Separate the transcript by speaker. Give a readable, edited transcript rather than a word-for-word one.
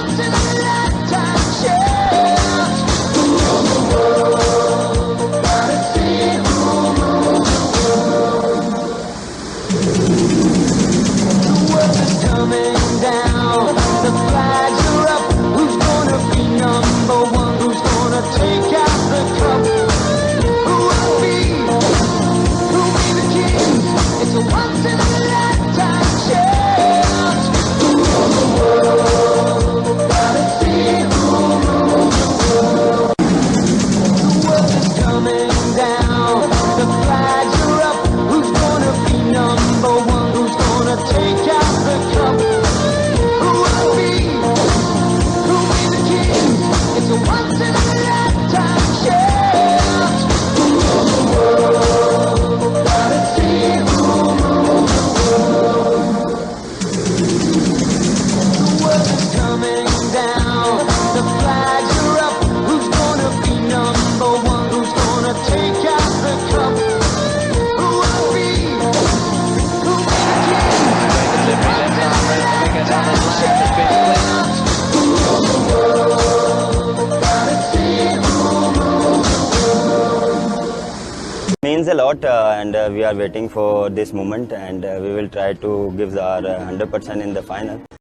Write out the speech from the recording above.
Speaker 1: once in a lifetime chance. Who rules the world? Gotta see who rules the world. The world is coming down. The flags are up. Who's gonna be number one? Who's gonna take out the cup? Who will be? Who'll be the king? It's a once in a lifetime chance. Who rules the world? Gotta see who rules the world. The world is coming down. The flags are up. Who's gonna be number one? Who's gonna take out the cup? Who will be? Who'll be the king? It's a once in a lifetime chance. Who rules the world? Gotta see who rules the world. The world is coming down. The flags are up. Who's gonna be number one? Who's gonna take out the cup? Who will be? Who'll be the king? It's a once in a lifetime chance. Who rules the world? Gotta see who rules the world.
Speaker 2: Means a lot, and we are waiting for this moment, and we will try to give our 100% in the final.